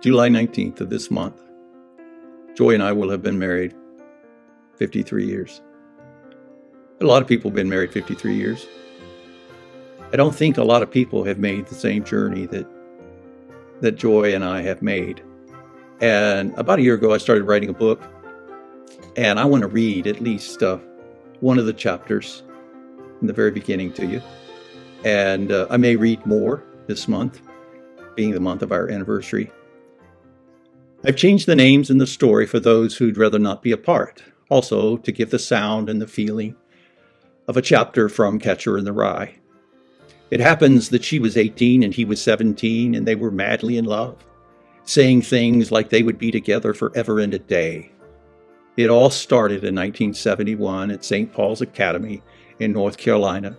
July 19th of this month, Joy and I will have been married 53 years. A lot of people have been married 53 years. I don't think a lot of people have made the same journey that Joy and I have made. And about a year ago, I started writing a book, and I want to read at least one of the chapters in the very beginning to you. And I may read more this month, being the month of our anniversary. I've changed the names in the story for those who'd rather not be a part, also to give the sound and the feeling of a chapter from Catcher in the Rye. It happens that she was 18 and he was 17, and they were madly in love, saying things like they would be together forever and a day. It all started in 1971 at St. Paul's Academy in North Carolina.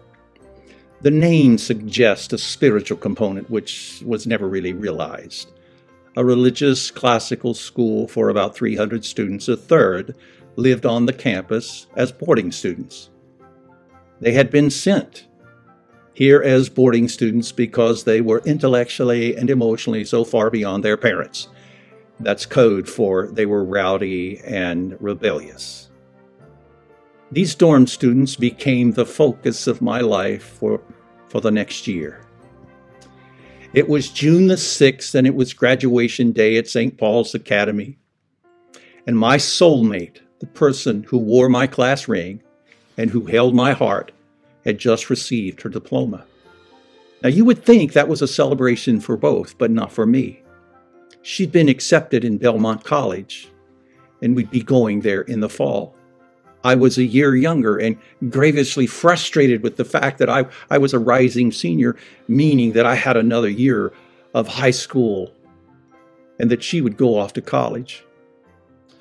The name suggests a spiritual component which was never really realized. A religious classical school for about 300 students, a third lived on the campus as boarding students. They had been sent here as boarding students because they were intellectually and emotionally so far beyond their parents. That's code for they were rowdy and rebellious. These dorm students became the focus of my life for the next year. It was June the 6th, and it was graduation day at St. Paul's Academy. And my soulmate, the person who wore my class ring and who held my heart, had just received her diploma. Now, you would think that was a celebration for both, but not for me. She'd been accepted in Belmont College, and we'd be going there in the fall. I was a year younger and grievously frustrated with the fact that I was a rising senior, meaning that I had another year of high school and that she would go off to college.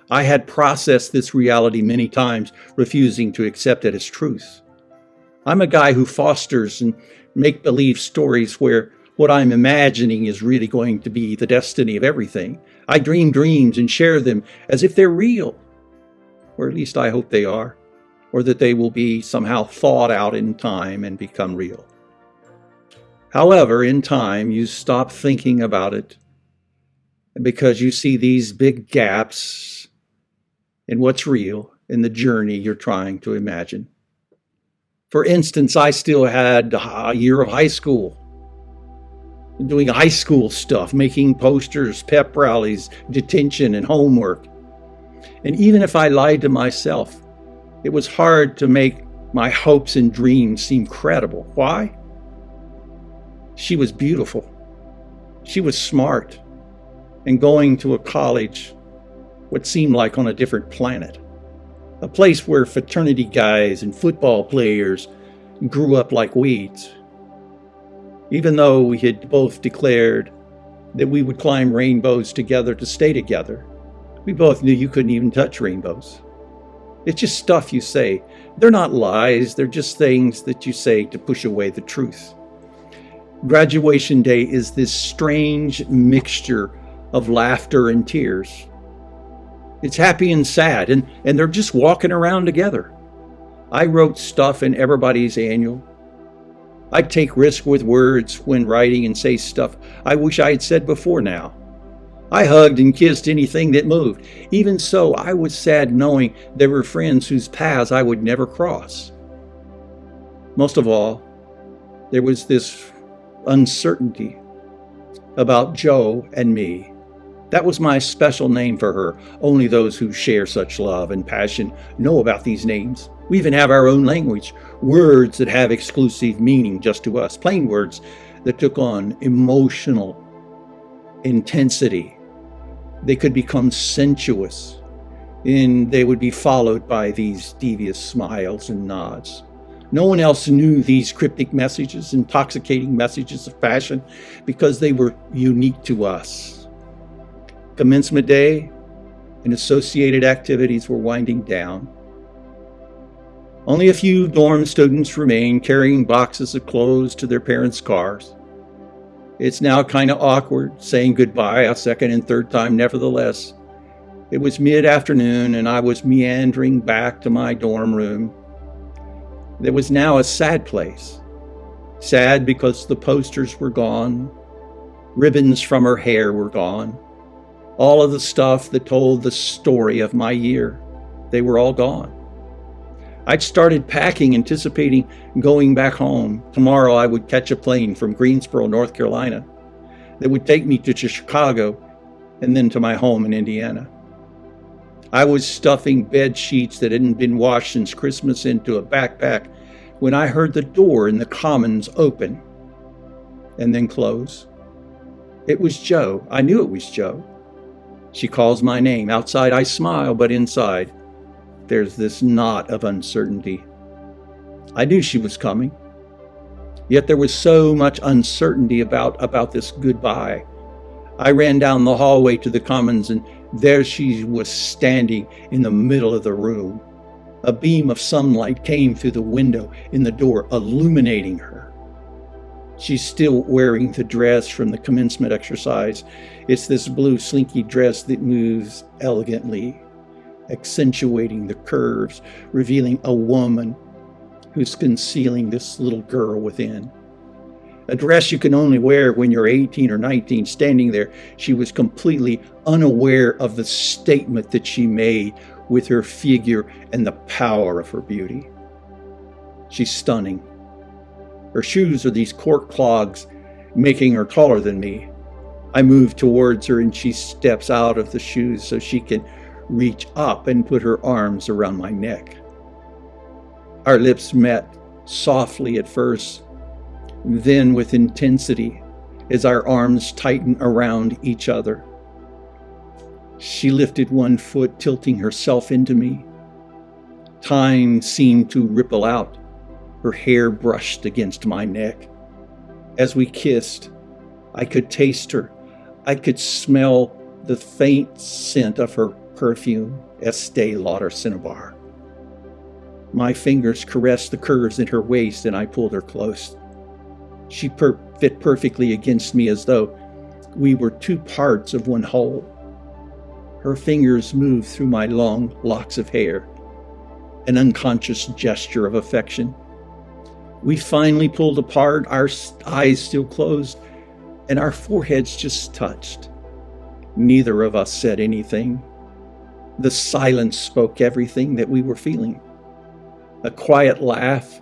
I had processed this reality many times, refusing to accept it as truth. I'm a guy who fosters and make-believe stories where what I'm imagining is really going to be the destiny of everything. I dream dreams and share them as if they're real. Or at least I hope they are, or that they will be somehow thawed out in time and become real. However, in time, you stop thinking about it because you see these big gaps in what's real in the journey you're trying to imagine. For instance, I still had a year of high school, doing high school stuff, making posters, pep rallies, detention, and homework. And even if I lied to myself, it was hard to make my hopes and dreams seem credible. Why? She was beautiful. She was smart. And going to a college, what seemed like on a different planet. A place where fraternity guys and football players grew up like weeds. Even though we had both declared that we would climb rainbows together to stay together, we both knew you couldn't even touch rainbows. It's just stuff you say. They're not lies, they're just things that you say to push away the truth. Graduation day is this strange mixture of laughter and tears. It's happy and sad, and they're just walking around together. I wrote stuff in everybody's annual. I take risks with words when writing and say stuff I wish I had said before now. I hugged and kissed anything that moved. Even so, I was sad knowing there were friends whose paths I would never cross. Most of all, there was this uncertainty about Jo and me. That was my special name for her. Only those who share such love and passion know about these names. We even have our own language, words that have exclusive meaning just to us, plain words that took on emotional intensity. They could become sensuous, and they would be followed by these devious smiles and nods. No one else knew these cryptic messages, intoxicating messages of passion, because they were unique to us. Commencement day and associated activities were winding down. Only a few dorm students remained, carrying boxes of clothes to their parents' cars. It's now kind of awkward saying goodbye a second and third time nevertheless. It was mid-afternoon and I was meandering back to my dorm room. It was now a sad place. Sad because the posters were gone, ribbons from her hair were gone, All of the stuff that told the story of my year, they were all gone. I'd started packing, anticipating going back home. Tomorrow I would catch a plane from Greensboro, North Carolina, that would take me to Chicago and then to my home in Indiana. I was stuffing bed sheets that hadn't been washed since Christmas into a backpack when I heard the door in the Commons open and then close. It was Jo. I knew it was Jo. She calls my name. Outside I smile, but inside there's this knot of uncertainty. I knew she was coming, yet there was so much uncertainty about this goodbye. I ran down the hallway to the Commons, and there she was standing in the middle of the room. A beam of sunlight came through the window in the door, illuminating her. She's still wearing the dress from the commencement exercise. It's this blue slinky dress that moves elegantly, accentuating the curves, revealing a woman who's concealing this little girl within. A dress you can only wear when you're 18 or 19. Standing there, she was completely unaware of the statement that she made with her figure and the power of her beauty. She's stunning. Her shoes are these cork clogs, making her taller than me. I move towards her and she steps out of the shoes so she can reach up and put her arms around my neck. Our lips met softly at first, then with intensity as our arms tightened around each other. She lifted one foot, tilting herself into me. Time seemed to ripple out. Her hair brushed against my neck. As we kissed, I could taste her. I could smell the faint scent of her perfume, Estee Lauder Cinnabar. My fingers caressed the curves in her waist and I pulled her close. She fit perfectly against me as though we were two parts of one whole. Her fingers moved through my long locks of hair, an unconscious gesture of affection. We finally pulled apart, our eyes still closed, and our foreheads just touched. Neither of us said anything. The silence spoke everything that we were feeling. A quiet laugh,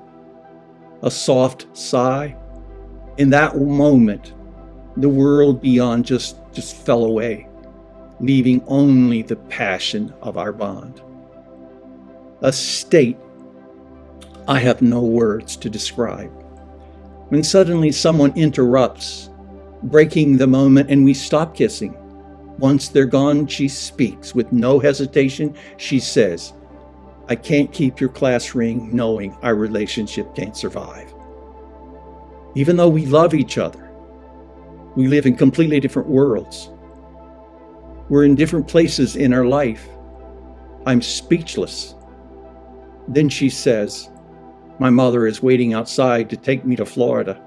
a soft sigh. In that moment, the world beyond just fell away, leaving only the passion of our bond. A state I have no words to describe. When suddenly someone interrupts, breaking the moment, and we stop kissing. Once they're gone, she speaks with no hesitation. She says, "I can't keep your class ring knowing our relationship can't survive." Even though we love each other, we live in completely different worlds. We're in different places in our life. I'm speechless. Then she says, "My mother is waiting outside to take me to Florida.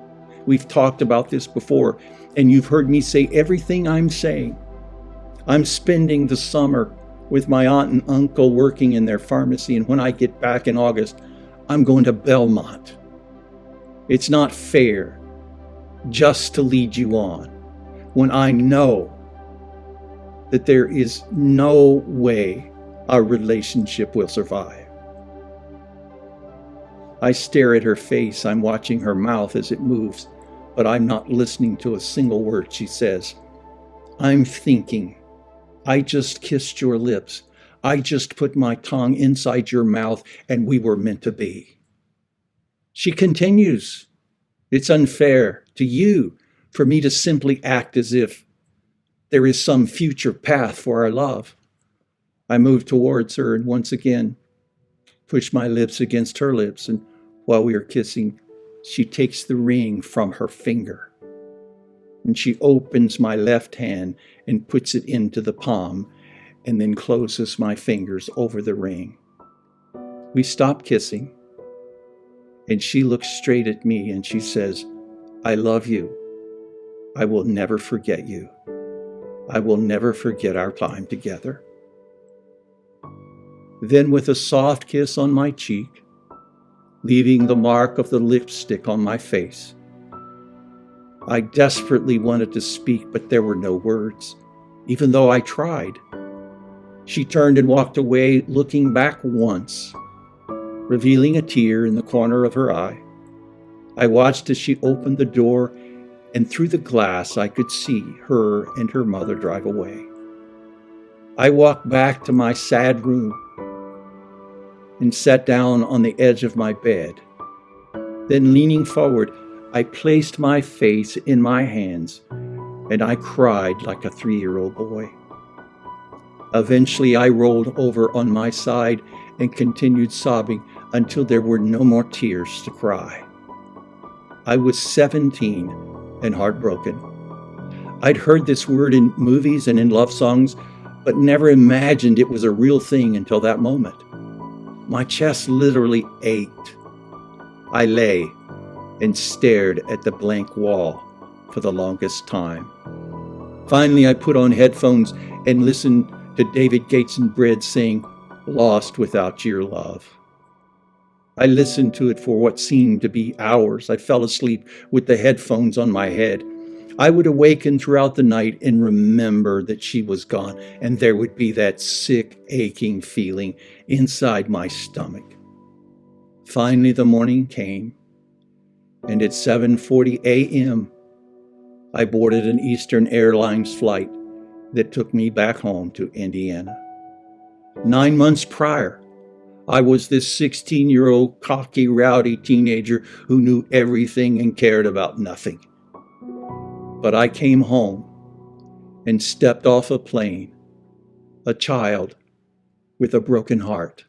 We've talked about this before, and you've heard me say everything I'm saying. I'm spending the summer with my aunt and uncle working in their pharmacy, and when I get back in August, I'm going to Belmont. It's not fair just to lead you on when I know that there is no way our relationship will survive." I stare at her face. I'm watching her mouth as it moves, but I'm not listening to a single word she says. I'm thinking, I just kissed your lips. I just put my tongue inside your mouth, and we were meant to be. She continues, "It's unfair to you for me to simply act as if there is some future path for our love." I move towards her and once again push my lips against her lips, and while we are kissing, she takes the ring from her finger, and she opens my left hand and puts it into the palm, and then closes my fingers over the ring. We stop kissing, and she looks straight at me and she says, "I love you. I will never forget you. I will never forget our time together." Then with a soft kiss on my cheek, leaving the mark of the lipstick on my face, I desperately wanted to speak, but there were no words. even though I tried. She turned and walked away, looking back once, revealing a tear in the corner of her eye. I watched as she opened the door, and through the glass I could see her and her mother drive away. I walked back to my sad room and sat down on the edge of my bed. Then, leaning forward, I placed my face in my hands, and I cried like a 3-year-old boy. Eventually, I rolled over on my side and continued sobbing until there were no more tears to cry. I was 17 and heartbroken. I'd heard this word in movies and in love songs, but never imagined it was a real thing until that moment. My chest literally ached. I lay and stared at the blank wall for the longest time. Finally, I put on headphones and listened to David Gates and Bread sing "Lost Without Your Love." I listened to it for what seemed to be hours. I fell asleep with the headphones on my head. I would awaken throughout the night and remember that she was gone, and there would be that sick, aching feeling inside my stomach. Finally, the morning came, and at 7:40 a.m., I boarded an Eastern Airlines flight that took me back home to Indiana. 9 months prior, I was this 16-year-old cocky, rowdy teenager who knew everything and cared about nothing. But I came home and stepped off a plane, a child with a broken heart.